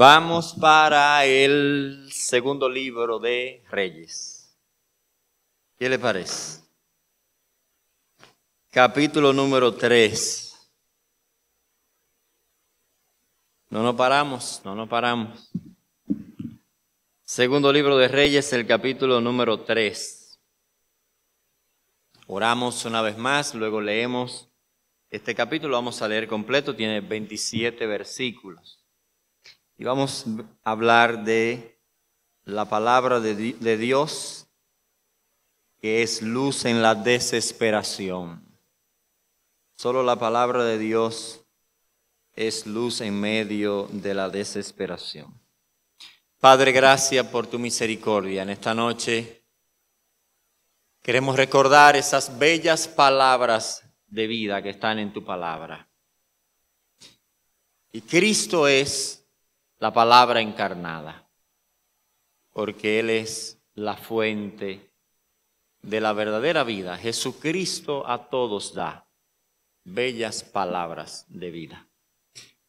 Vamos para el segundo libro de Reyes. ¿Qué le parece? Capítulo número 3. No nos paramos. Segundo libro de Reyes, el capítulo número 3. Oramos una vez más, luego leemos este capítulo. Vamos a leer completo, tiene 27 versículos. Y vamos a hablar de la palabra de Dios, que es luz en la desesperación. Solo la palabra de Dios es luz en medio de la desesperación. Padre, gracias por tu misericordia. En esta noche queremos recordar esas bellas palabras de vida que están en tu palabra. Y Cristo es la palabra encarnada, porque Él es la fuente de la verdadera vida. Jesucristo a todos da bellas palabras de vida.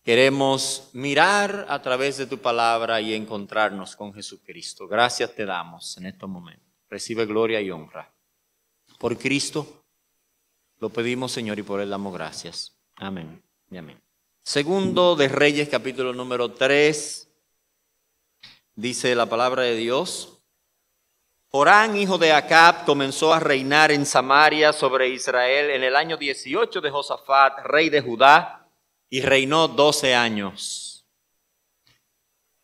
Queremos mirar a través de tu palabra y encontrarnos con Jesucristo. Gracias te damos en estos momentos. Recibe gloria y honra. Por Cristo lo pedimos, Señor, y por Él damos gracias. Amén y amén. Segundo de Reyes, capítulo número 3, dice la palabra de Dios. Jorán, hijo de Acab, comenzó a reinar en Samaria sobre Israel en el año 18 de Josafat, rey de Judá, y reinó 12 años.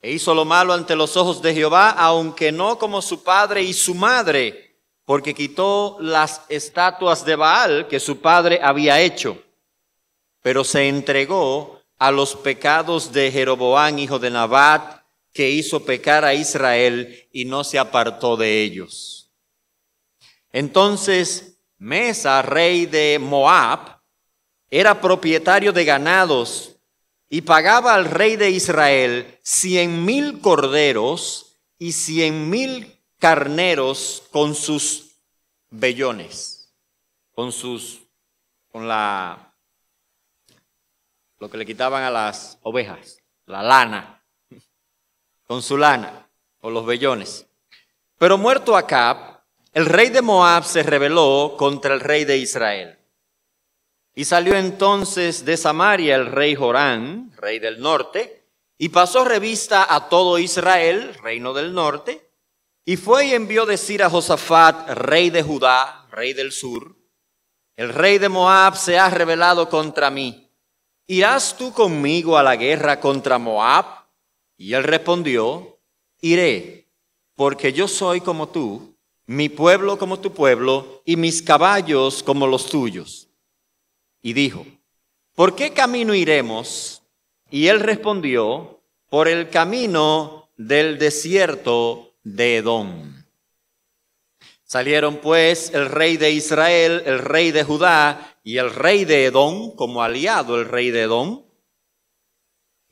E hizo lo malo ante los ojos de Jehová, aunque no como su padre y su madre, porque quitó las estatuas de Baal que su padre había hecho. Pero se entregó a los pecados de Jeroboam, hijo de Nabat, que hizo pecar a Israel y no se apartó de ellos. Entonces Mesa, rey de Moab, era propietario de ganados y pagaba al rey de Israel 100,000 corderos y 100,000 carneros con sus vellones, con lo que le quitaban a las ovejas, la lana, con su lana o los vellones. Pero muerto Acab, el rey de Moab se rebeló contra el rey de Israel. Y salió entonces de Samaria el rey Jorán, rey del norte, y pasó revista a todo Israel, reino del norte, y fue y envió decir a Josafat, rey de Judá, rey del sur: el rey de Moab se ha rebelado contra mí. ¿Irás tú conmigo a la guerra contra Moab? Y él respondió: iré, porque yo soy como tú, mi pueblo como tu pueblo, y mis caballos como los tuyos. Y dijo: ¿por qué camino iremos? Y él respondió: por el camino del desierto de Edom. Salieron pues el rey de Israel, el rey de Judá y el rey de Edom, como aliado el rey de Edom.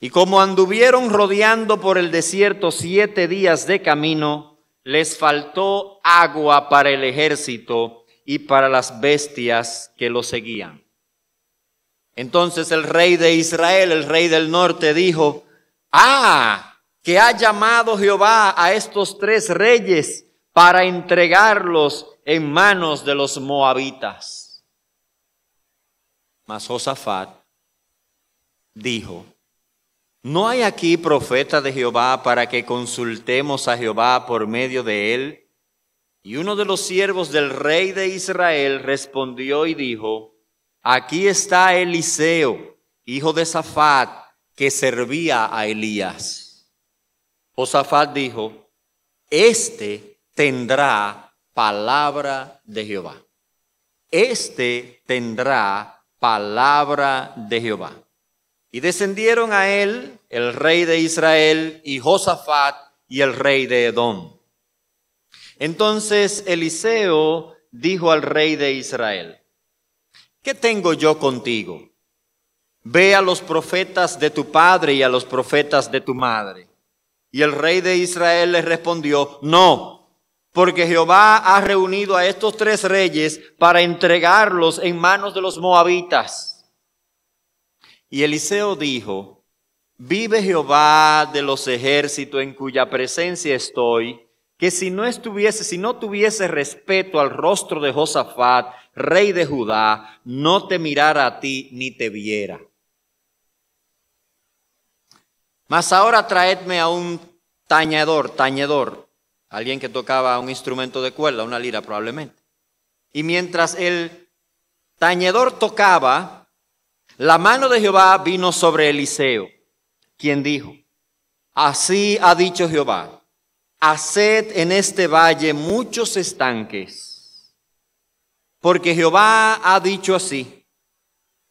Y como anduvieron rodeando por el desierto 7 días de camino, les faltó agua para el ejército y para las bestias que lo seguían. Entonces el rey de Israel, el rey del norte, dijo: que ha llamado Jehová a estos 3 reyes para entregarlos en manos de los moabitas. Mas Josafat dijo: ¿no hay aquí profeta de Jehová para que consultemos a Jehová por medio de él? Y uno de los siervos del rey de Israel respondió y dijo: aquí está Eliseo, hijo de Safat, que servía a Elías. Josafat dijo: este tendrá palabra de Jehová. Este tendrá palabra de Jehová. Y descendieron a él el rey de Israel y Josafat y el rey de Edom. Entonces Eliseo dijo al rey de Israel: ¿qué tengo yo contigo? Ve a los profetas de tu padre y a los profetas de tu madre. Y el rey de Israel le respondió: no, porque Jehová ha reunido a estos 3 reyes para entregarlos en manos de los moabitas. Y Eliseo dijo: vive Jehová de los ejércitos en cuya presencia estoy, que si no tuviese respeto al rostro de Josafat, rey de Judá, no te mirara a ti ni te viera. Mas ahora traedme a un tañedor, alguien que tocaba un instrumento de cuerda, una lira probablemente. Y mientras el tañedor tocaba, la mano de Jehová vino sobre Eliseo, quien dijo: así ha dicho Jehová, haced en este valle muchos estanques, porque Jehová ha dicho así: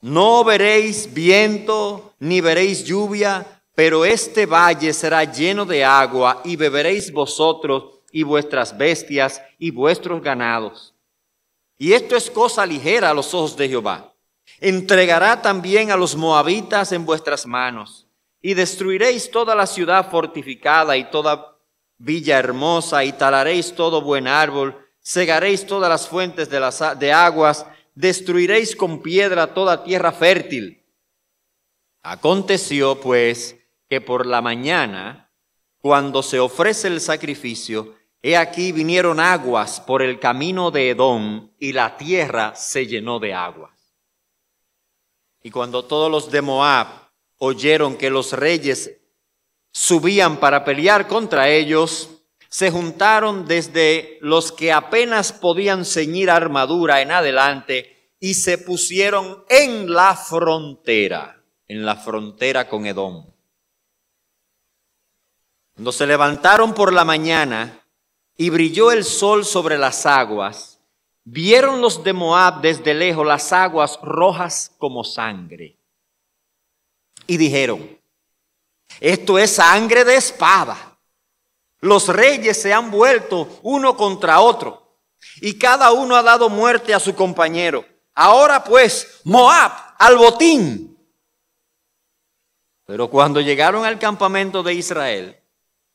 no veréis viento ni veréis lluvia, pero este valle será lleno de agua, y beberéis vosotros y vuestras bestias y vuestros ganados. Y esto es cosa ligera a los ojos de Jehová. Entregará también a los moabitas en vuestras manos, y destruiréis toda la ciudad fortificada y toda villa hermosa, y talaréis todo buen árbol, cegaréis todas las fuentes de aguas, destruiréis con piedra toda tierra fértil. Aconteció pues que por la mañana, cuando se ofrece el sacrificio, he aquí vinieron aguas por el camino de Edom, y la tierra se llenó de aguas. Y cuando todos los de Moab oyeron que los reyes subían para pelear contra ellos, se juntaron desde los que apenas podían ceñir armadura en adelante, y se pusieron en la frontera con Edom. Cuando se levantaron por la mañana y brilló el sol sobre las aguas, vieron los de Moab desde lejos las aguas rojas como sangre. Y dijeron: esto es sangre de espada. Los reyes se han vuelto uno contra otro, y cada uno ha dado muerte a su compañero. Ahora pues, Moab, al botín. Pero cuando llegaron al campamento de Israel,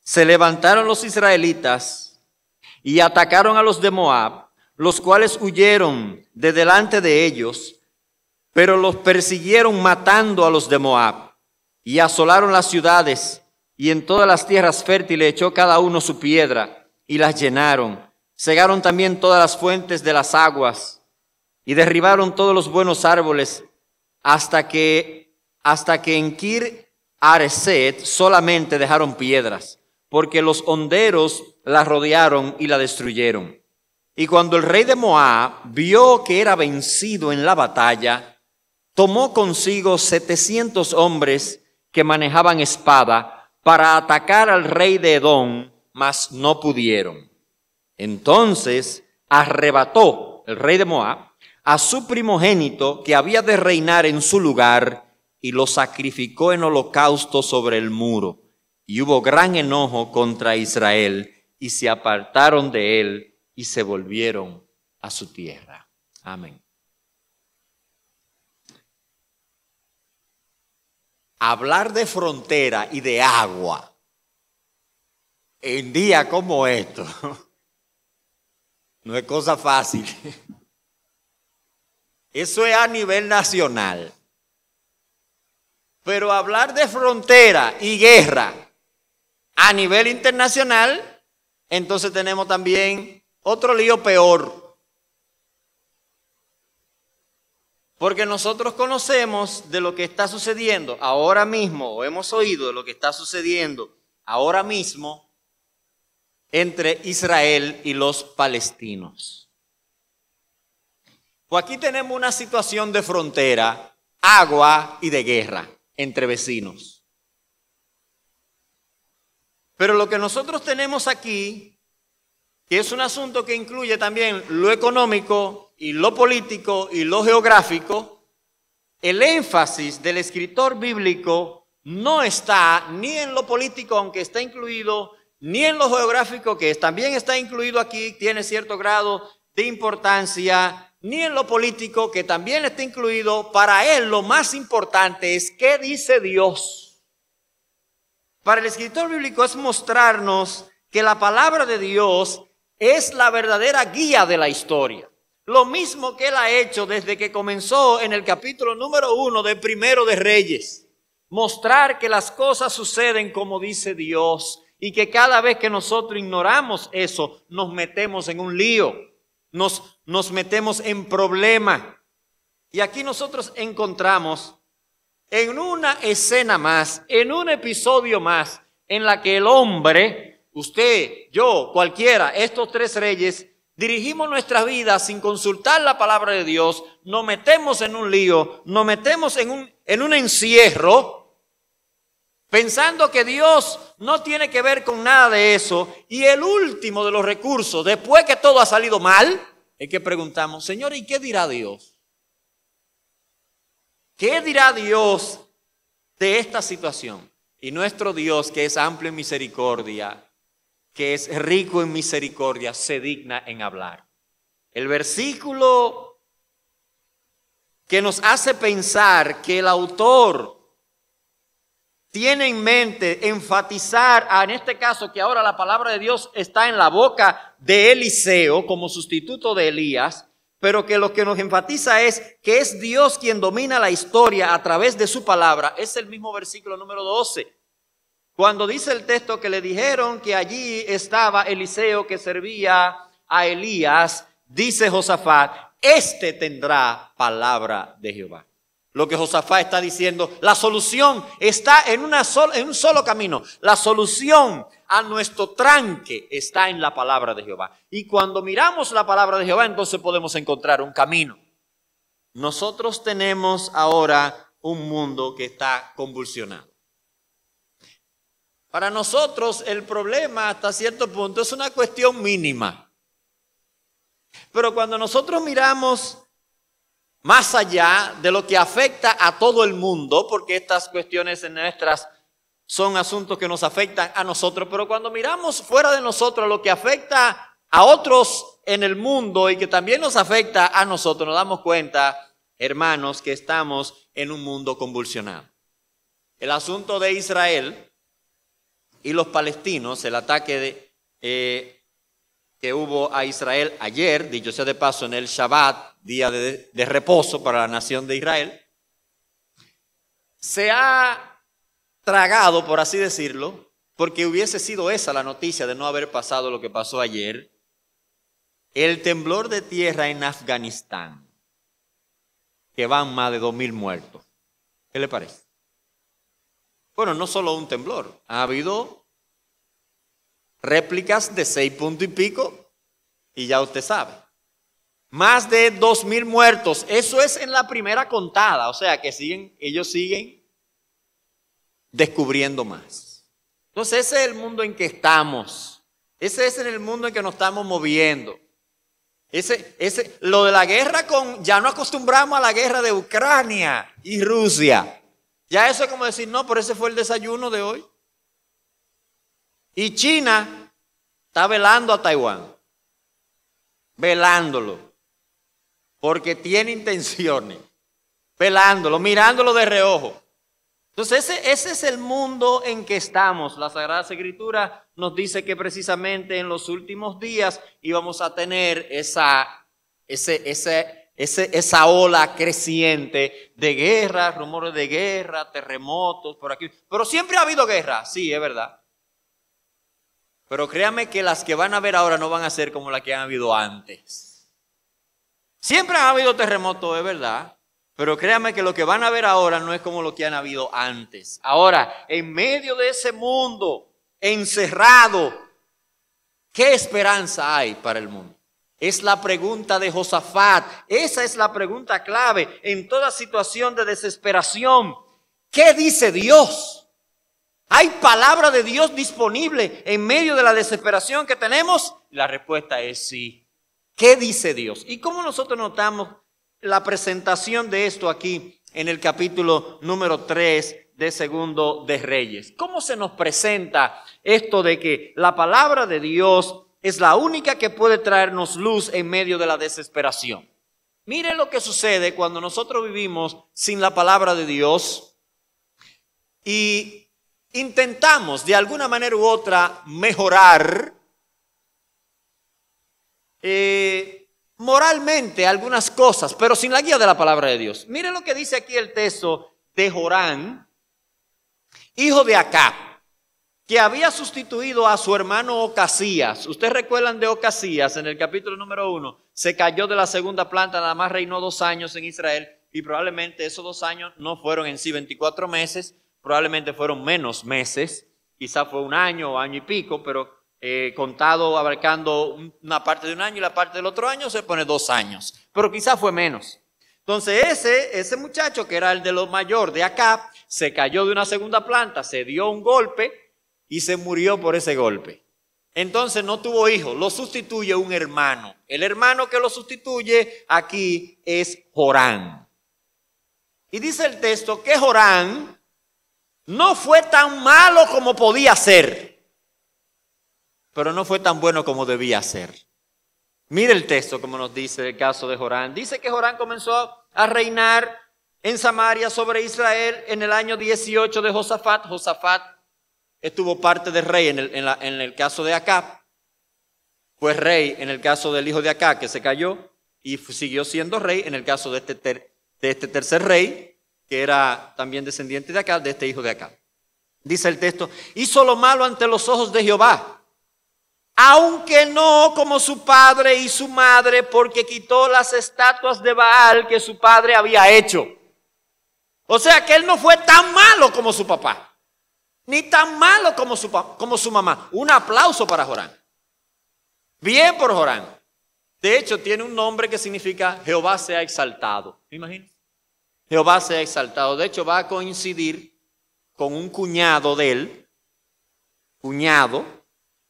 se levantaron los israelitas y atacaron a los de Moab, los cuales huyeron de delante de ellos, pero los persiguieron matando a los de Moab, y asolaron las ciudades, y en todas las tierras fértiles echó cada uno su piedra, y las llenaron. Cegaron también todas las fuentes de las aguas, y derribaron todos los buenos árboles, hasta que en Kir Hareset solamente dejaron piedras, porque los honderos la rodearon y la destruyeron. Y cuando el rey de Moab vio que era vencido en la batalla, tomó consigo 700 hombres que manejaban espada para atacar al rey de Edom, mas no pudieron. Entonces arrebató el rey de Moab a su primogénito que había de reinar en su lugar, y lo sacrificó en holocausto sobre el muro. Y hubo gran enojo contra Israel, y se apartaron de él y se volvieron a su tierra. Amén. Hablar de frontera y de agua en día como esto no es cosa fácil. Eso es a nivel nacional. Pero hablar de frontera y guerra a nivel internacional, entonces tenemos también otro lío peor. Porque nosotros conocemos de lo que está sucediendo ahora mismo, o hemos oído de lo que está sucediendo ahora mismo entre Israel y los palestinos. Pues aquí tenemos una situación de frontera, agua y de guerra entre vecinos. Pero lo que nosotros tenemos aquí, que es un asunto que incluye también lo económico y lo político y lo geográfico, el énfasis del escritor bíblico no está ni en lo político, aunque está incluido, ni en lo geográfico, que también está incluido aquí, tiene cierto grado de importancia, ni en lo político, que también está incluido. Para él lo más importante es qué dice Dios. Para el escritor bíblico es mostrarnos que la palabra de Dios es la verdadera guía de la historia. Lo mismo que él ha hecho desde que comenzó en el capítulo número 1 de Primero de Reyes. mostrar que las cosas suceden como dice Dios y que cada vez que nosotros ignoramos eso, nos metemos en un lío, nos metemos en problema. Y aquí nosotros encontramos en una escena más, en un episodio más, en la que el hombre, usted, yo, cualquiera, estos tres reyes, dirigimos nuestra vida sin consultar la palabra de Dios, nos metemos en un lío, nos metemos en un encierro, pensando que Dios no tiene que ver con nada de eso. Y el último de los recursos, después que todo ha salido mal, es que preguntamos, Señor, ¿y qué dirá Dios? ¿Qué dirá Dios de esta situación? Y nuestro Dios, que es amplio en misericordia, que es rico en misericordia, se digna en hablar. El versículo que nos hace pensar que el autor tiene en mente enfatizar, en este caso que ahora la palabra de Dios está en la boca de Eliseo como sustituto de Elías, pero que lo que nos enfatiza es que es Dios quien domina la historia a través de su palabra, es el mismo versículo número 12. Cuando dice el texto que le dijeron que allí estaba Eliseo que servía a Elías, dice Josafat, este tendrá palabra de Jehová. Lo que Josafat está diciendo, la solución está en un solo camino. La solución a nuestro tranque está en la palabra de Jehová. Y cuando miramos la palabra de Jehová, entonces podemos encontrar un camino. Nosotros tenemos ahora un mundo que está convulsionado. Para nosotros el problema hasta cierto punto es una cuestión mínima. Pero cuando nosotros miramos más allá de lo que afecta a todo el mundo, porque estas cuestiones nuestras son asuntos que nos afectan a nosotros, pero cuando miramos fuera de nosotros lo que afecta a otros en el mundo y que también nos afecta a nosotros, nos damos cuenta, hermanos, que estamos en un mundo convulsionado. El asunto de Israel y los palestinos, el ataque que hubo a Israel ayer, dicho sea de paso, en el Shabbat, día de reposo para la nación de Israel, se ha tragado, por así decirlo, porque hubiese sido esa la noticia de no haber pasado lo que pasó ayer, el temblor de tierra en Afganistán, que van más de 2,000 muertos. ¿Qué le parece? Bueno, no solo un temblor, ha habido réplicas de 6 puntos y pico, y ya usted sabe. Más de 2,000 muertos, eso es en la primera contada, o sea que ellos siguen descubriendo más. Entonces ese es el mundo en que estamos, ese es el mundo en que nos estamos moviendo. Lo de la guerra ya no acostumbramos a la guerra de Ucrania y Rusia. Ya eso es como decir, no, pero ese fue el desayuno de hoy. Y China está velando a Taiwán, velándolo, porque tiene intenciones, velándolo, mirándolo de reojo. Entonces ese es el mundo en que estamos. La Sagrada Escritura nos dice que precisamente en los últimos días íbamos a tener esa ola creciente de guerra, rumores de guerra, terremotos por aquí. Pero siempre ha habido guerra, sí, es verdad. Pero créanme que las que van a haber ahora no van a ser como las que han habido antes. Siempre ha habido terremotos, es verdad. Pero créanme que lo que van a ver ahora no es como lo que han habido antes. Ahora, en medio de ese mundo encerrado, ¿qué esperanza hay para el mundo? Es la pregunta de Josafat. Esa es la pregunta clave en toda situación de desesperación. ¿Qué dice Dios? ¿Hay palabra de Dios disponible en medio de la desesperación que tenemos? La respuesta es sí. ¿Qué dice Dios? ¿Y cómo nosotros notamos la presentación de esto aquí en el capítulo número 3 de Segundo de Reyes? ¿Cómo se nos presenta esto de que la palabra de Dios es la única que puede traernos luz en medio de la desesperación? Mire lo que sucede cuando nosotros vivimos sin la palabra de Dios y intentamos de alguna manera u otra mejorar moralmente algunas cosas, pero sin la guía de la palabra de Dios. Mire lo que dice aquí el texto de Jorán, hijo de Acab, que había sustituido a su hermano Ocasías. Ustedes recuerdan de Ocasías en el capítulo número 1. Se cayó de la segunda planta, nada más reinó 2 años en Israel y probablemente esos 2 años no fueron en sí 24 meses, probablemente fueron menos meses, quizás fue 1 año o año y pico, pero contado abarcando una parte de 1 año y la parte del otro año se pone 2 años, pero quizás fue menos. Entonces ese muchacho que era el de lo mayor de Acab, se cayó de una segunda planta, se dio un golpe y se murió por ese golpe. Entonces no tuvo hijos, lo sustituye un hermano. El hermano que lo sustituye aquí es Jorán. Y dice el texto que Jorán no fue tan malo como podía ser, pero no fue tan bueno como debía ser. Mire el texto como nos dice el caso de Jorán. Dice que Jorán comenzó a reinar en Samaria sobre Israel en el año 18 de Josafat. Josafat estuvo parte de rey en el caso de Acab. Fue rey en el caso del hijo de Acab que se cayó y siguió siendo rey en el caso de este tercer rey que era también descendiente de Acab, de este hijo de Acab. Dice el texto, hizo lo malo ante los ojos de Jehová, aunque no como su padre y su madre, porque quitó las estatuas de Baal que su padre había hecho. O sea que él no fue tan malo como su papá, ni tan malo como su mamá. Un aplauso para Jorán. Bien por Jorán. De hecho, tiene un nombre que significa Jehová sea exaltado. ¿Me imaginas? Jehová sea exaltado. De hecho, va a coincidir con un cuñado de él,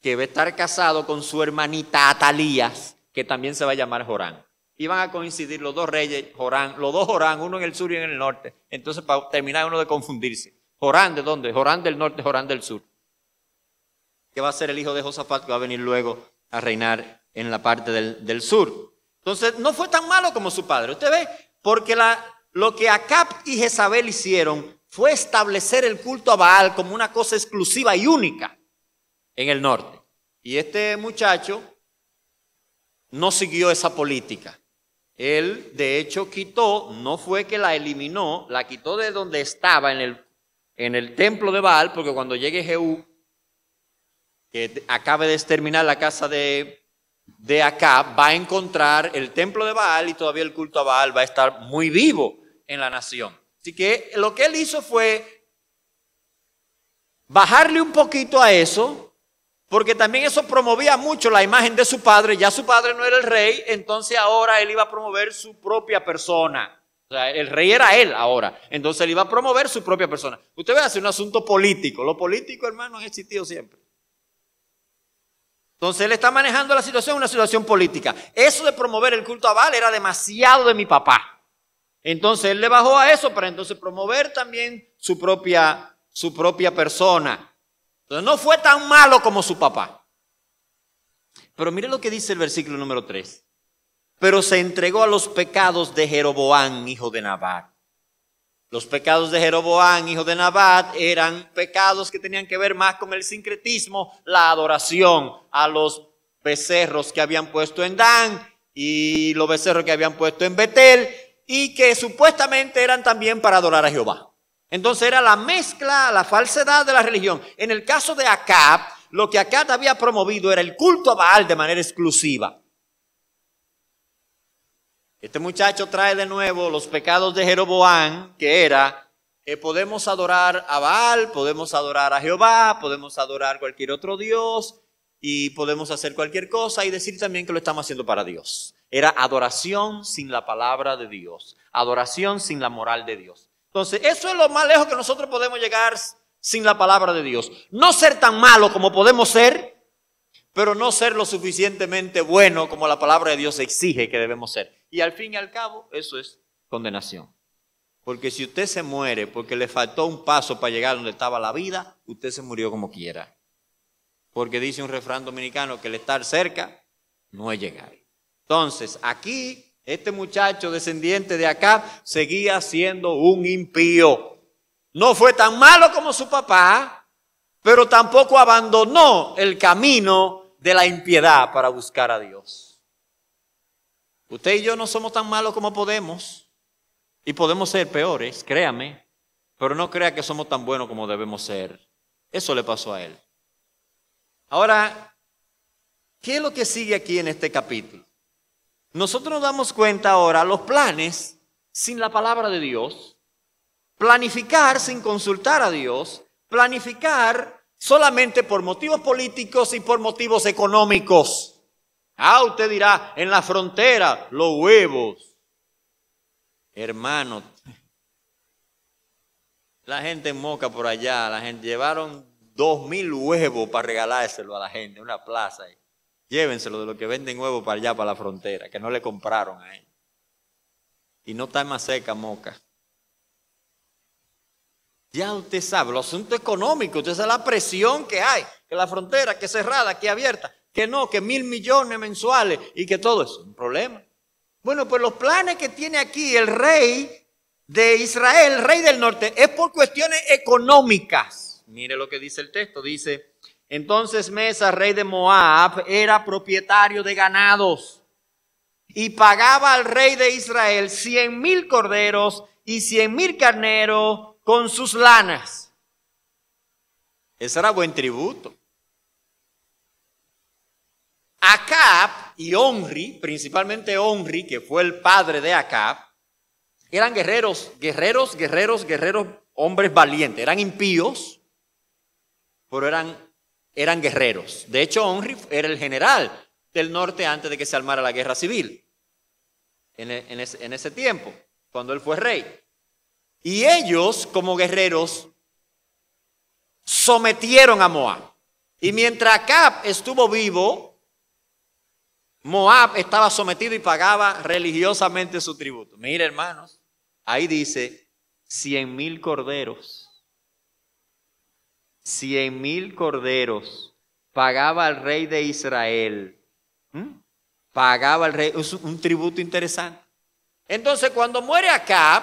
que va a estar casado con su hermanita Atalías, que también se va a llamar Jorán. Y van a coincidir los dos reyes, los dos Jorán, uno en el sur y en el norte. Entonces, para terminar uno de confundirse. ¿Jorán de dónde? Jorán del norte, Jorán del sur. Que va a ser el hijo de Josafat, que va a venir luego a reinar en la parte del sur. Entonces, no fue tan malo como su padre. Usted ve, porque lo que Acab y Jezabel hicieron fue establecer el culto a Baal como una cosa exclusiva y única en el norte. Y este muchacho no siguió esa política. Él, de hecho, no fue que la eliminó, la quitó de donde estaba en el templo de Baal, porque cuando llegue Jehú, que acabe de exterminar la casa de Acab, va a encontrar el templo de Baal y todavía el culto a Baal va a estar muy vivo en la nación. Así que lo que él hizo fue bajarle un poquito a eso, porque también eso promovía mucho la imagen de su padre. Ya su padre no era el rey, entonces ahora él iba a promover su propia persona. O sea, el rey era él ahora, entonces él iba a promover su propia persona. Usted ve, hace un asunto político. Lo político, hermano, han existido siempre. Entonces él está manejando la situación, una situación política. Eso de promover el culto a Baal era demasiado de mi papá. Entonces él le bajó a eso para entonces promover también su propia persona. Entonces no fue tan malo como su papá. Pero mire lo que dice el versículo número 3. Pero se entregó a los pecados de Jeroboam, hijo de Nabat. Los pecados de Jeroboam, hijo de Nabat, eran pecados que tenían que ver más con el sincretismo, la adoración a los becerros que habían puesto en Dan y los becerros que habían puesto en Betel y que supuestamente eran también para adorar a Jehová. Entonces era la mezcla, la falsedad de la religión. En el caso de Acab, lo que Acab había promovido era el culto a Baal de manera exclusiva. Este muchacho trae de nuevo los pecados de Jeroboam, que era que podemos adorar a Baal, podemos adorar a Jehová, podemos adorar cualquier otro Dios y podemos hacer cualquier cosa y decir también que lo estamos haciendo para Dios. Era adoración sin la palabra de Dios, adoración sin la moral de Dios. Entonces, eso es lo más lejos que nosotros podemos llegar sin la palabra de Dios. No ser tan malo como podemos ser, pero no ser lo suficientemente bueno como la palabra de Dios exige que debemos ser. Y al fin y al cabo, eso es condenación. Porque si usted se muere porque le faltó un paso para llegar donde estaba la vida, usted se murió como quiera. Porque dice un refrán dominicano que el estar cerca no es llegar. Entonces, aquí, este muchacho descendiente de Acab seguía siendo un impío. No fue tan malo como su papá, pero tampoco abandonó el camino de la impiedad para buscar a Dios. Usted y yo no somos tan malos como podemos, y podemos ser peores, créame. pero no crea que somos tan buenos como debemos ser. Eso le pasó a él. Ahora, ¿qué es lo que sigue aquí en este capítulo? Nosotros nos damos cuenta ahora los planes sin la palabra de Dios, planificar sin consultar a Dios, planificar solamente por motivos políticos y por motivos económicos. Usted dirá, en la frontera, los huevos. Hermano, la gente en Moca por allá, la gente llevaron 2,000 huevos para regalárselo a la gente en una plaza. Llévenselo de los que venden huevos para allá, para la frontera, que no le compraron a él. Y no está más seca Moca. Ya usted sabe, los asuntos económicos, usted sabe la presión que hay, que la frontera, que es cerrada, que es abierta, que no, que 1,000 millones mensuales y que todo eso es un problema. Bueno, pues los planes que tiene aquí el rey de Israel, el rey del norte, es por cuestiones económicas. Mire lo que dice el texto, dice, entonces Mesa, rey de Moab, era propietario de ganados y pagaba al rey de Israel 100,000 corderos y 100,000 carneros con sus lanas. Ese era buen tributo. Acab y Omri, principalmente Omri, que fue el padre de Acab, eran guerreros, hombres valientes. Eran impíos, pero eran guerreros. De hecho, Omri era el general del norte antes de que se armara la guerra civil. En ese tiempo, cuando él fue rey. Y ellos, como guerreros, sometieron a Moab. Y mientras Acab estuvo vivo, Moab estaba sometido y pagaba religiosamente su tributo. Mire, hermanos, ahí dice 100,000 corderos. 100,000 corderos pagaba al rey de Israel. Pagaba al rey, es un tributo interesante. Entonces, cuando muere Acab,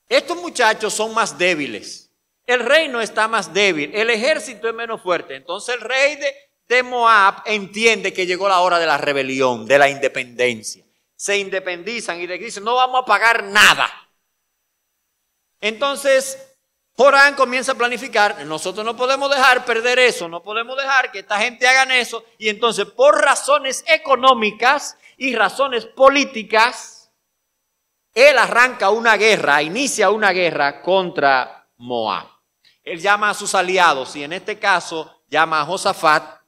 estos muchachos son más débiles. El reino está más débil. El ejército es menos fuerte. Entonces el rey de Moab entiende que llegó la hora de la rebelión, de la independencia. Se independizan y le dicen, no vamos a pagar nada. Entonces Joram comienza a planificar, nosotros no podemos dejar perder eso, no podemos dejar que esta gente hagan eso. Y entonces por razones económicas y razones políticas, él arranca una guerra, inicia una guerra contra Moab. Él llama a sus aliados y en este caso llama a Josafat.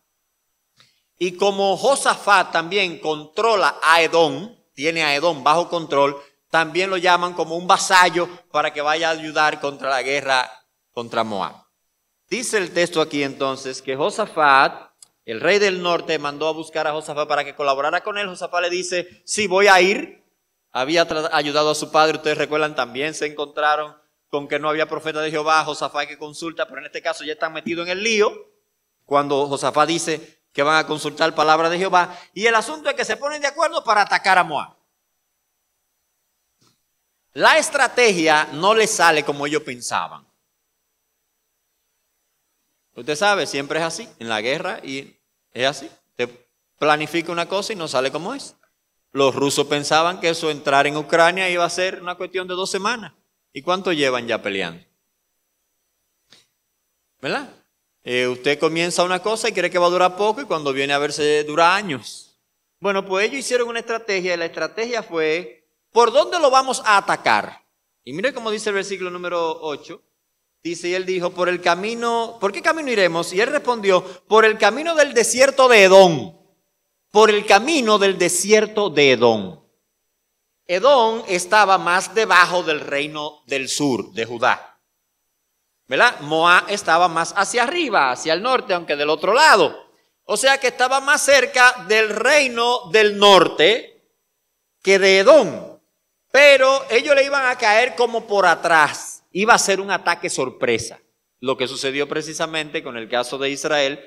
Y como Josafat también controla a Edom, tiene a Edom bajo control, también lo llaman como un vasallo para que vaya a ayudar contra la guerra contra Moab. Dice el texto aquí entonces que Josafat, el rey del norte, mandó a buscar a Josafat para que colaborara con él. Josafat le dice, sí, voy a ir. Había ayudado a su padre, ustedes recuerdan, también se encontraron con que no había profeta de Jehová. Josafat que consulta, pero en este caso ya están metidos en el lío. Cuando Josafat dice que van a consultar palabra de Jehová. Y el asunto es que se ponen de acuerdo para atacar a Moab. La estrategia no les sale como ellos pensaban. Usted sabe, siempre es así, en la guerra y es así. Te planifica una cosa y no sale como es. Los rusos pensaban que eso, entrar en Ucrania, iba a ser una cuestión de 2 semanas. ¿Y cuánto llevan ya peleando? ¿Verdad? Usted comienza una cosa y cree que va a durar poco y cuando viene a verse dura años. Bueno, pues ellos hicieron una estrategia y la estrategia fue, ¿por dónde lo vamos a atacar? Y mire cómo dice el versículo número 8. Dice, y él dijo, por el camino, ¿por qué camino iremos? Y él respondió, por el camino del desierto de Edom. Por el camino del desierto de Edom. Edom estaba más debajo del reino del sur, de Judá. ¿Verdad? Moab estaba más hacia arriba, hacia el norte, aunque del otro lado. O sea que estaba más cerca del reino del norte que de Edom. Pero ellos le iban a caer como por atrás. Iba a ser un ataque sorpresa. Lo que sucedió precisamente con el caso de Israel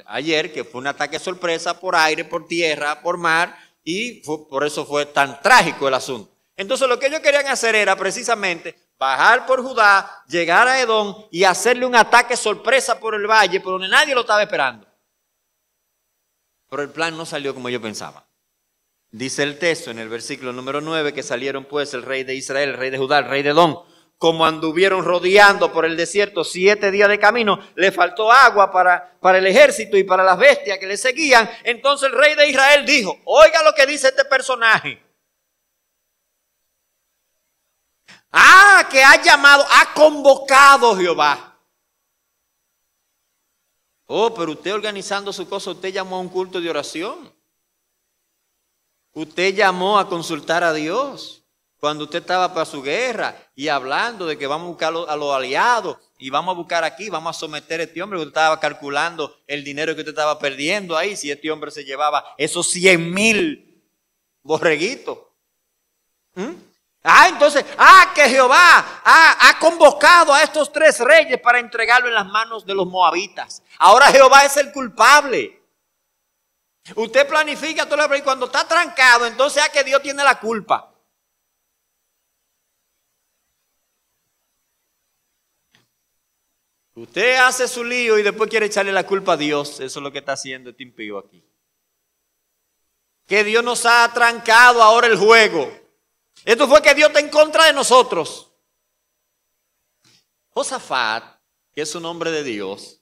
ayer, que fue un ataque sorpresa por aire, por tierra, por mar, y por eso fue tan trágico el asunto. Entonces lo que ellos querían hacer era precisamente bajar por Judá, llegar a Edom y hacerle un ataque sorpresa por el valle, por donde nadie lo estaba esperando. Pero el plan no salió como ellos pensaban. Dice el texto en el versículo número 9 que salieron pues el rey de Israel, el rey de Judá, el rey de Edom, como anduvieron rodeando por el desierto 7 días de camino, le faltó agua para el ejército y para las bestias que le seguían. Entonces el rey de Israel dijo, oiga lo que dice este personaje. Que ha llamado, ha convocado Jehová. Oh, pero usted organizando su cosa, usted llamó a un culto de oración. Usted llamó a consultar a Dios cuando usted estaba para su guerra y hablando de que vamos a buscar a los aliados y vamos a buscar aquí, vamos a someter a este hombre. Usted estaba calculando el dinero que usted estaba perdiendo ahí si este hombre se llevaba esos 100,000 borreguitos. Entonces, que Jehová ha convocado a estos 3 reyes para entregarlo en las manos de los moabitas. Ahora Jehová es el culpable. Usted planifica todo y cuando está trancado, entonces que Dios tiene la culpa. Usted hace su lío y después quiere echarle la culpa a Dios. Eso es lo que está haciendo este impío aquí. Que Dios nos ha trancado ahora el juego. Esto fue que Dios está en contra de nosotros. Josafat, que es un hombre de Dios.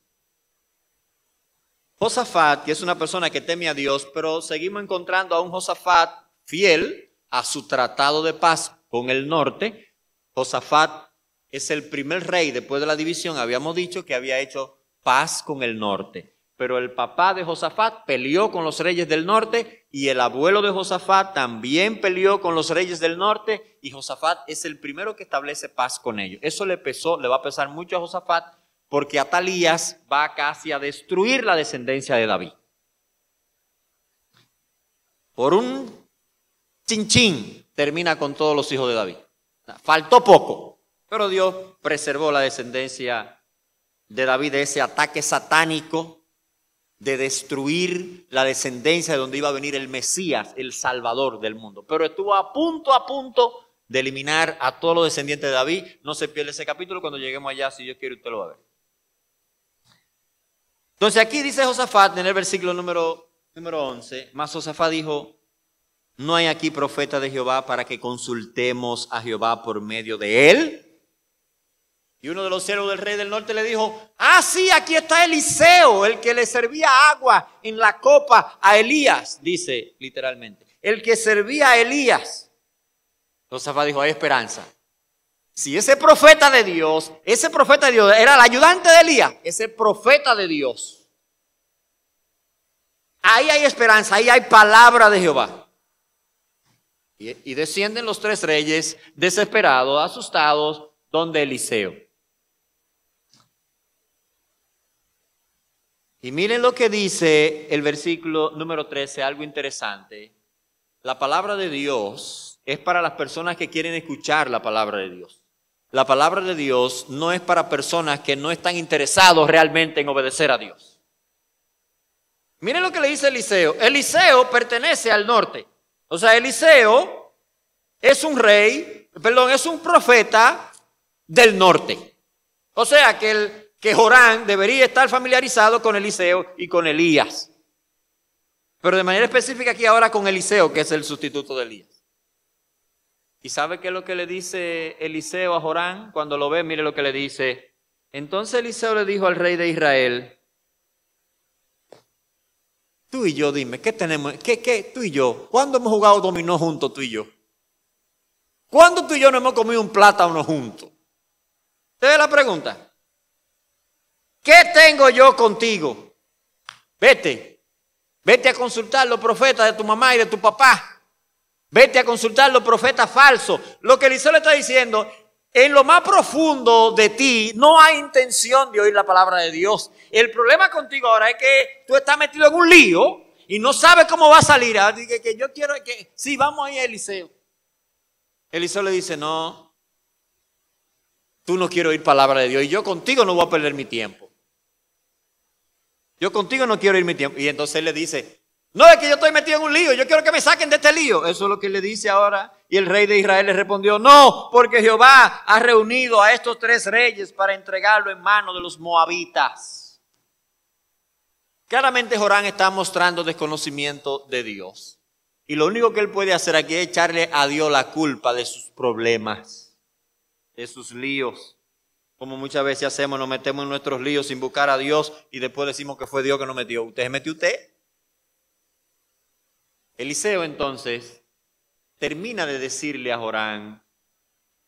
Josafat, que es una persona que teme a Dios, pero seguimos encontrando a un Josafat fiel a su tratado de paz con el norte. Josafat es el primer rey después de la división. Habíamos dicho que había hecho paz con el norte. Pero el papá de Josafat peleó con los reyes del norte y el abuelo de Josafat también peleó con los reyes del norte y Josafat es el primero que establece paz con ellos. Eso le va a pesar mucho a Josafat porque Atalías va casi a destruir la descendencia de David. Por un chinchín termina con todos los hijos de David. Faltó poco, pero Dios preservó la descendencia de David de ese ataque satánico de destruir la descendencia de donde iba a venir el Mesías, el Salvador del mundo. Pero estuvo a punto de eliminar a todos los descendientes de David. No se pierda ese capítulo, cuando lleguemos allá, si Dios quiere, usted lo va a ver. Entonces aquí dice Josafat en el versículo número 11, mas Josafat dijo, no hay aquí profeta de Jehová para que consultemos a Jehová por medio de él. Y uno de los siervos del rey del norte le dijo, sí, aquí está Eliseo, el que le servía agua en la copa a Elías, dice literalmente. El que servía a Elías. Josafat dijo, hay esperanza. Si ese profeta de Dios era el ayudante de Elías, ese profeta de Dios. Ahí hay esperanza, ahí hay palabra de Jehová. Y descienden los 3 reyes desesperados, asustados, donde Eliseo. Y miren lo que dice el versículo número 13, algo interesante. La palabra de Dios es para las personas que quieren escuchar la palabra de Dios. La palabra de Dios no es para personas que no están interesados realmente en obedecer a Dios. Miren lo que le dice Eliseo. Eliseo pertenece al norte. O sea, Eliseo es es un profeta del norte. O sea, que Jorán debería estar familiarizado con Eliseo y con Elías. Pero de manera específica aquí ahora con Eliseo, que es el sustituto de Elías. ¿Y sabe qué es lo que le dice Eliseo a Jorán? Cuando lo ve, mire lo que le dice. Entonces Eliseo le dijo al rey de Israel, tú y yo, dime, ¿qué tenemos? ¿Qué tú y yo? ¿Cuándo hemos jugado dominó juntos tú y yo? ¿Cuándo tú y yo no hemos comido un plátano juntos? ¿Te ve la pregunta? ¿Qué tengo yo contigo? Vete a consultar los profetas de tu mamá y de tu papá. Vete a consultar los profetas falsos. Lo que Eliseo le está diciendo, en lo más profundo de ti no hay intención de oír la palabra de Dios. El problema contigo ahora es que tú estás metido en un lío y no sabes cómo va a salir. Que yo quiero que, sí, vamos ahí a Eliseo. Eliseo le dice, no, tú no quieres oír palabra de Dios y yo contigo no voy a perder mi tiempo. Yo contigo no quiero ir mi tiempo. Y entonces él le dice, no, es que yo estoy metido en un lío, yo quiero que me saquen de este lío. Eso es lo que le dice ahora. Y el rey de Israel le respondió, no, porque Jehová ha reunido a estos 3 reyes para entregarlo en manos de los moabitas. Claramente Jorán está mostrando desconocimiento de Dios. Y lo único que él puede hacer aquí es echarle a Dios la culpa de sus problemas. de sus líos. Como muchas veces hacemos, nos metemos en nuestros líos sin buscar a Dios y después decimos que fue Dios que nos metió. ¿Usted se metió usted? Eliseo entonces termina de decirle a Joram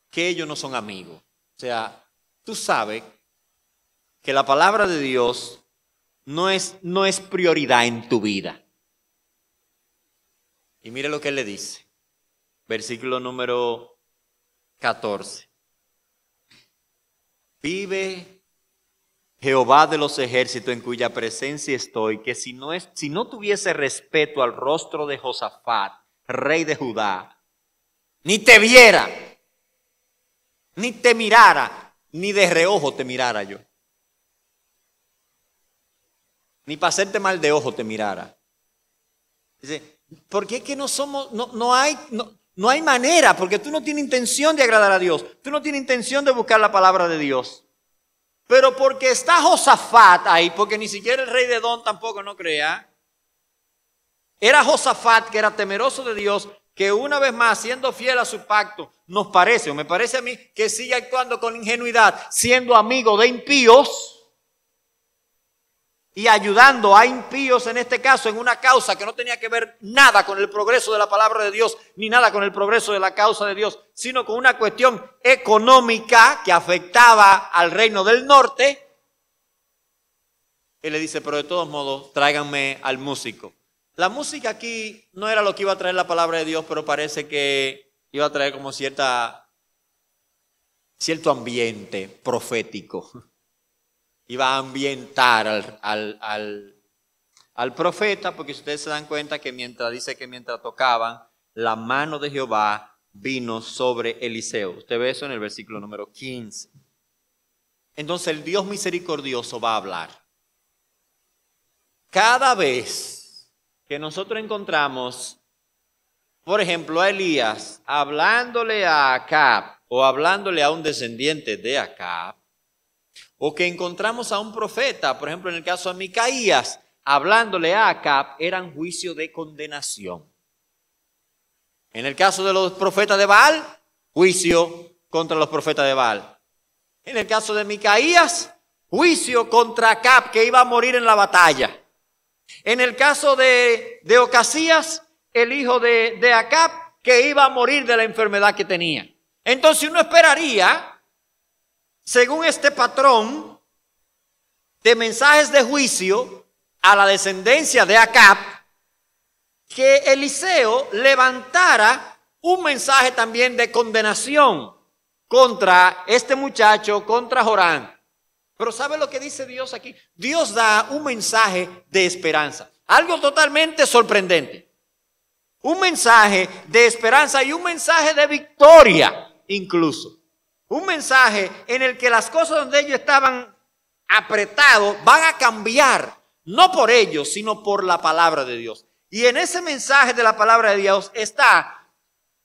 que ellos no son amigos. O sea, tú sabes que la palabra de Dios no es prioridad en tu vida. Y mire lo que él le dice. Versículo número 14. Vive Jehová de los ejércitos en cuya presencia estoy, que si no tuviese respeto al rostro de Josafat, rey de Judá, ni te viera, ni te mirara, ni de reojo te mirara yo. Ni para hacerte mal de ojo te mirara. Dice, porque es que no hay manera, porque tú no tienes intención de agradar a Dios. Tú no tienes intención de buscar la palabra de Dios. Pero porque está Josafat ahí, porque ni siquiera el rey de Edom tampoco, no crea. Era Josafat que era temeroso de Dios, que una vez más, siendo fiel a su pacto, nos parece, o me parece a mí, que sigue actuando con ingenuidad, siendo amigo de impíos y ayudando a impíos en este caso en una causa que no tenía que ver nada con el progreso de la palabra de Dios, ni nada con el progreso de la causa de Dios, sino con una cuestión económica que afectaba al reino del norte. Él le dice, pero de todos modos, tráiganme al músico. La música aquí no era lo que iba a traer la palabra de Dios, pero parece que iba a traer como cierto ambiente profético. Iba a ambientar al profeta, porque si ustedes se dan cuenta que mientras tocaban, la mano de Jehová vino sobre Eliseo. Usted ve eso en el versículo número 15. Entonces el Dios misericordioso va a hablar. Cada vez que nosotros encontramos, por ejemplo, a Elías hablándole a Acab o hablándole a un descendiente de Acab, o que encontramos a un profeta, por ejemplo en el caso de Micaías, hablándole a Acab, eran juicio de condenación. En el caso de los profetas de Baal, juicio contra los profetas de Baal. En el caso de Micaías, juicio contra Acab, que iba a morir en la batalla. En el caso de Ocasías, el hijo de Acab, que iba a morir de la enfermedad que tenía. Entonces uno esperaría, según este patrón de mensajes de juicio a la descendencia de Acab, que Eliseo levantara un mensaje también de condenación contra este muchacho, contra Joram. Pero ¿sabe lo que dice Dios aquí? Dios da un mensaje de esperanza, algo totalmente sorprendente. Un mensaje de esperanza y un mensaje de victoria incluso. Un mensaje en el que las cosas donde ellos estaban apretados van a cambiar, no por ellos, sino por la palabra de Dios. Y en ese mensaje de la palabra de Dios está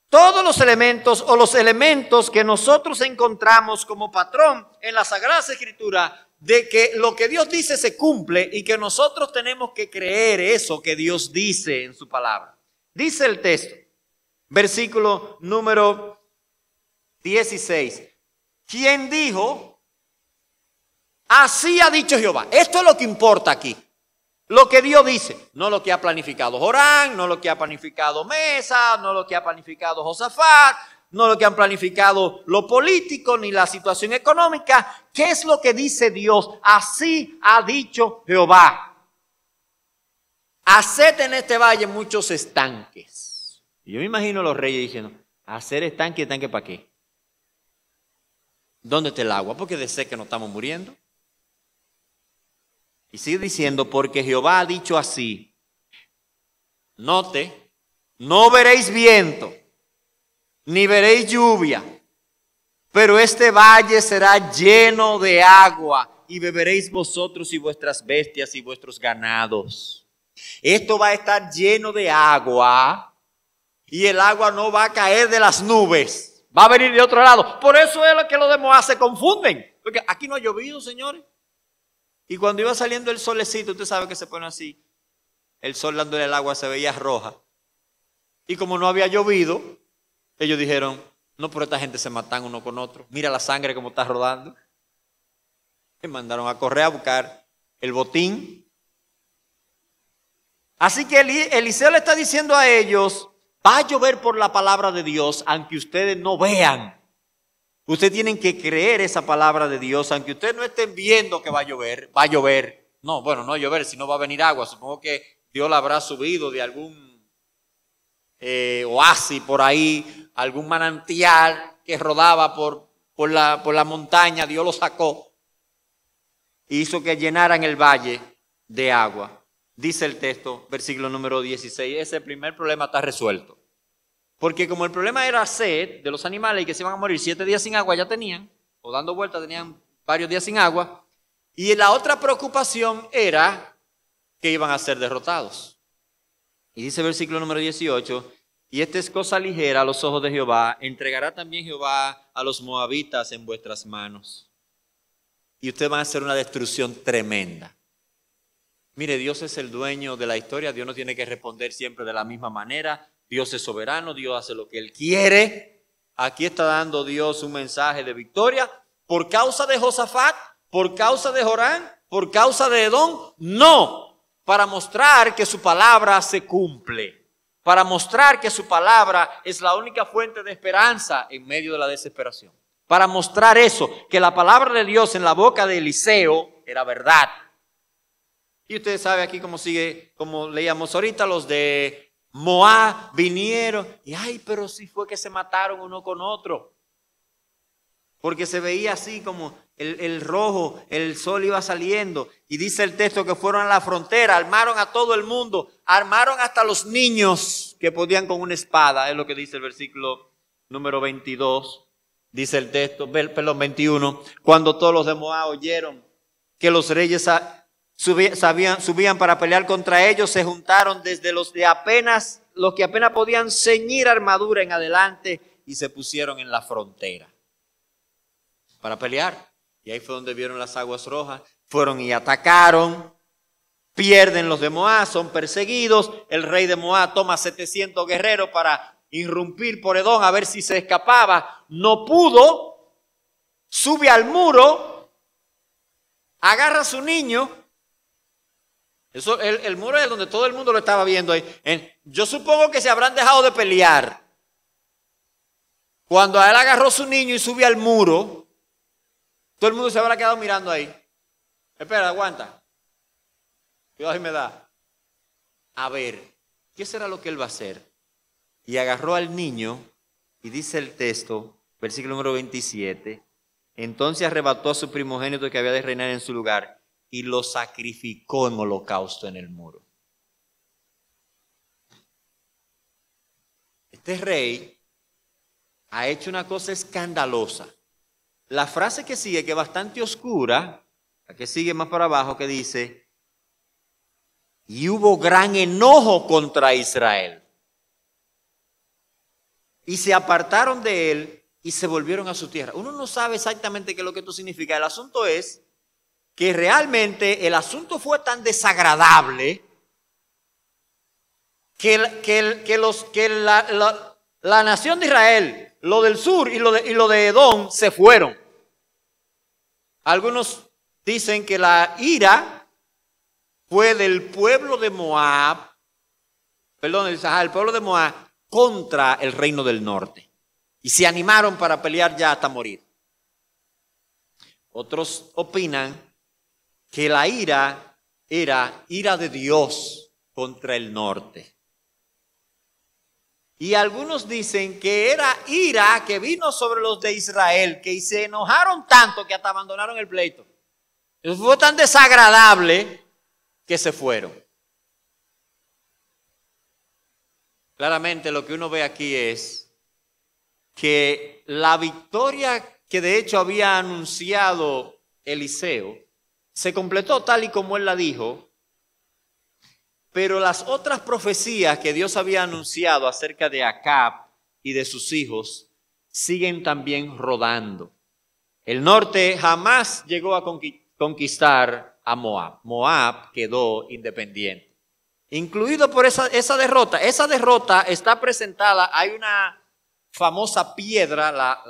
todos los elementos o los elementos que nosotros encontramos como patrón en la Sagrada Escritura de que lo que Dios dice se cumple y que nosotros tenemos que creer eso que Dios dice en su palabra. Dice el texto, versículo número 16. ¿Quién dijo? Así ha dicho Jehová. Esto es lo que importa aquí. Lo que Dios dice, no lo que ha planificado Joram, no lo que ha planificado Mesa, no lo que ha planificado Josafat, no lo que han planificado lo político ni la situación económica. ¿Qué es lo que dice Dios? Así ha dicho Jehová. Haced en este valle muchos estanques. Y yo me imagino a los reyes diciendo, hacer estanque ¿para qué? ¿Dónde está el agua? Porque de sed que nos estamos muriendo. Y sigue diciendo, porque Jehová ha dicho así. Note, no veréis viento, ni veréis lluvia, pero este valle será lleno de agua, y beberéis vosotros y vuestras bestias y vuestros ganados. Esto va a estar lleno de agua, y el agua no va a caer de las nubes, va a venir de otro lado. Por eso es lo que los de Moab se confunden, porque aquí no ha llovido, señores. Y cuando iba saliendo el solecito, usted sabe que se pone así, el sol dándole el agua se veía roja. Y como no había llovido, ellos dijeron, No, pero esta gente se matan uno con otro. Mira la sangre como está rodando. Me mandaron a correr a buscar el botín. Así que Eliseo le está diciendo a ellos, va a llover por la palabra de Dios, aunque ustedes no vean. Ustedes tienen que creer esa palabra de Dios, aunque ustedes no estén viendo que va a llover, va a llover. No, bueno, no llover, sino va a venir agua. Supongo que Dios la habrá subido de algún oasis por ahí, algún manantial que rodaba por la montaña. Dios lo sacó e hizo que llenaran el valle de agua. Dice el texto, versículo número 16, ese primer problema está resuelto. Porque como el problema era sed de los animales y que se iban a morir 7 días sin agua, ya tenían, o dando vueltas tenían varios días sin agua. Y la otra preocupación era que iban a ser derrotados. Y dice el versículo número 18, y esta es cosa ligera a los ojos de Jehová, entregará también Jehová a los moabitas en vuestras manos. Y ustedes van a hacer una destrucción tremenda. Mire, Dios es el dueño de la historia, Dios no tiene que responder siempre de la misma manera. Dios es soberano, Dios hace lo que Él quiere. Aquí está dando Dios un mensaje de victoria. ¿Por causa de Josafat? ¿Por causa de Jorán? ¿Por causa de Edom? No, para mostrar que su palabra se cumple. Para mostrar que su palabra es la única fuente de esperanza en medio de la desesperación. Para mostrar eso, que la palabra de Dios en la boca de Eliseo era verdad. Y ustedes saben aquí cómo sigue, como leíamos ahorita, los de Moab vinieron. Y ay, pero sí fue que se mataron uno con otro. Porque se veía así como el rojo, el sol iba saliendo. Y dice el texto que fueron a la frontera, armaron a todo el mundo, armaron hasta los niños que podían con una espada. Es lo que dice el versículo número 22. Dice el texto, perdón, 21. Cuando todos los de Moab oyeron que los reyes subían para pelear contra ellos, se juntaron desde los que apenas podían ceñir armadura en adelante y se pusieron en la frontera para pelear. Y ahí fue donde vieron las aguas rojas, fueron y atacaron, pierden los de Moab, son perseguidos. El rey de Moab toma 700 guerreros para irrumpir por Edom a ver si se escapaba. No pudo, sube al muro, agarra a su niño. Eso, el muro es donde todo el mundo lo estaba viendo ahí. Yo supongo que se habrán dejado de pelear. Cuando a él agarró su niño y sube al muro, todo el mundo se habrá quedado mirando ahí. Espera, aguanta. Cuidado si me da. A ver, ¿qué será lo que él va a hacer? Y agarró al niño, y dice el texto, versículo número 27, entonces arrebató a su primogénito que había de reinar en su lugar, y lo sacrificó en holocausto en el muro. Este rey ha hecho una cosa escandalosa. La frase que sigue, que es bastante oscura, la que sigue más para abajo, que dice, y hubo gran enojo contra Israel. Y se apartaron de él y se volvieron a su tierra. Uno no sabe exactamente qué es lo que esto significa. El asunto es que realmente el asunto fue tan desagradable que la nación de Israel, lo del sur y lo de Edom se fueron. Algunos dicen que la ira fue del pueblo de Moab, el pueblo de Moab contra el reino del norte. Y se animaron para pelear ya hasta morir. Otros opinan que la ira era ira de Dios contra el norte. Y algunos dicen que era ira que vino sobre los de Israel, que se enojaron tanto que hasta abandonaron el pleito. Eso fue tan desagradable que se fueron. Claramente lo que uno ve aquí es que la victoria que de hecho había anunciado Eliseo se completó tal y como él la dijo. Pero las otras profecías que Dios había anunciado acerca de Acab y de sus hijos siguen también rodando. El norte jamás llegó a conquistar a Moab. Moab quedó independiente, incluido por esa derrota. Esa derrota está presentada, hay famosa piedra,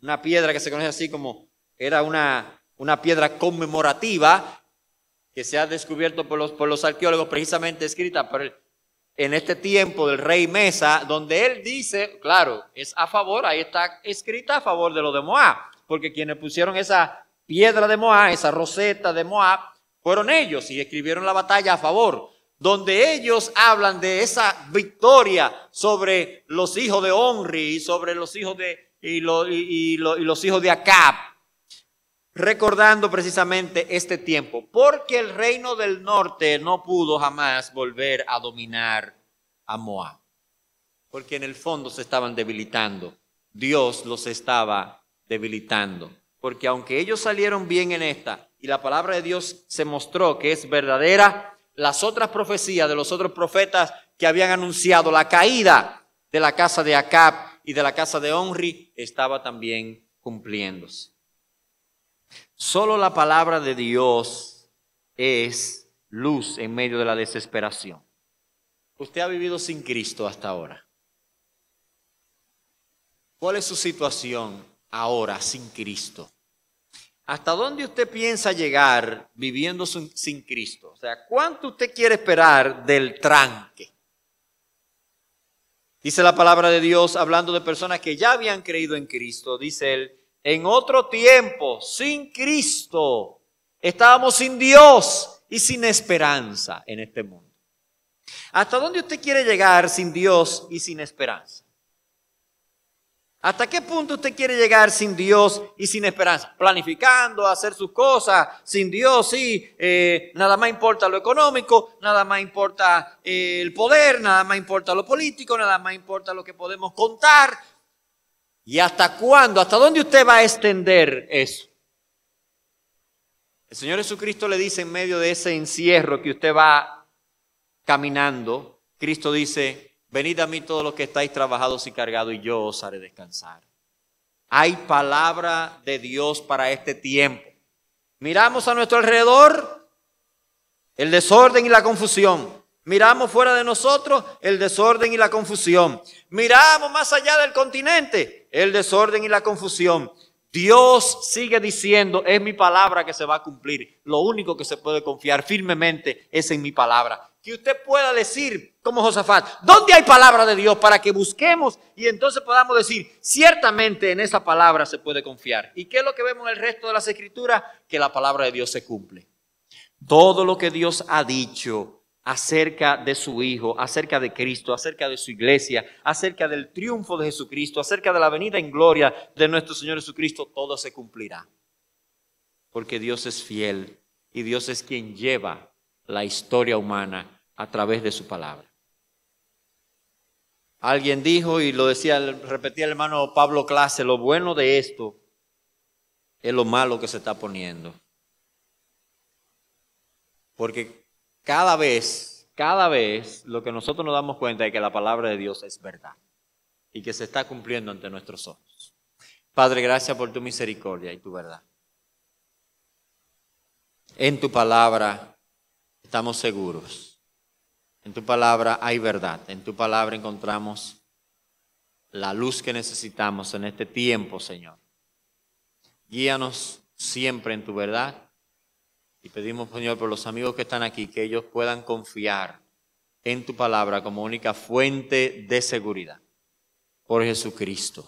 una piedra que se conoce así como, era una piedra conmemorativa que se ha descubierto por los arqueólogos, precisamente escrita en este tiempo del rey Mesa, donde él dice, claro, es a favor, ahí está escrita a favor de lo de Moab, porque quienes pusieron esa piedra de Moab, esa roseta de Moab, fueron ellos y escribieron la batalla a favor, donde ellos hablan de esa victoria sobre los hijos de Omri y sobre los hijos los hijos de Acab, recordando precisamente este tiempo, porque el reino del norte no pudo jamás volver a dominar a Moab, porque en el fondo se estaban debilitando, Dios los estaba debilitando, porque aunque ellos salieron bien en esta, y la palabra de Dios se mostró que es verdadera, las otras profecías de los otros profetas que habían anunciado la caída de la casa de Acab y de la casa de Omri estaba también cumpliéndose. Solo la palabra de Dios es luz en medio de la desesperación. Usted ha vivido sin Cristo hasta ahora. ¿Cuál es su situación ahora sin Cristo? ¿Hasta dónde usted piensa llegar viviendo sin Cristo? O sea, ¿cuánto usted quiere esperar del tranque? Dice la palabra de Dios, hablando de personas que ya habían creído en Cristo, dice él, en otro tiempo, sin Cristo, estábamos sin Dios y sin esperanza en este mundo. ¿Hasta dónde usted quiere llegar sin Dios y sin esperanza? ¿Hasta qué punto usted quiere llegar sin Dios y sin esperanza? Planificando, hacer sus cosas, sin Dios, sí, nada más importa lo económico, nada más importa el poder, nada más importa lo político, nada más importa lo que podemos contar. ¿Y hasta cuándo? ¿Hasta dónde usted va a extender eso? El Señor Jesucristo le dice en medio de ese encierro que usted va caminando, Cristo dice, venid a mí todos los que estáis trabajados y cargados y yo os haré descansar. Hay palabra de Dios para este tiempo. Miramos a nuestro alrededor el desorden y la confusión. Miramos fuera de nosotros el desorden y la confusión. Miramos más allá del continente el desorden y la confusión. Dios sigue diciendo, es mi palabra que se va a cumplir. Lo único que se puede confiar firmemente es en mi palabra. Que usted pueda decir, como Josafat, ¿dónde hay palabra de Dios? Para que busquemos y entonces podamos decir, ciertamente en esa palabra se puede confiar. ¿Y qué es lo que vemos en el resto de las Escrituras? Que la palabra de Dios se cumple. Todo lo que Dios ha dicho acerca de su Hijo, acerca de Cristo, acerca de su iglesia, acerca del triunfo de Jesucristo, acerca de la venida en gloria de nuestro Señor Jesucristo, todo se cumplirá. Porque Dios es fiel y Dios es quien lleva la historia humana a través de su palabra. Alguien dijo, y lo decía, repetía el hermano Pablo Clase, lo bueno de esto es lo malo que se está poniendo. Porque cada vez lo que nosotros nos damos cuenta es que la palabra de Dios es verdad y que se está cumpliendo ante nuestros ojos. Padre, gracias por tu misericordia y tu verdad. En tu palabra estamos seguros. En tu palabra hay verdad. En tu palabra encontramos la luz que necesitamos en este tiempo, Señor. Guíanos siempre en tu verdad. Y pedimos, Señor, por los amigos que están aquí, que ellos puedan confiar en tu palabra como única fuente de seguridad. Por Jesucristo.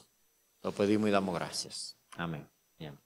Lo pedimos y damos gracias. Amén. Amén.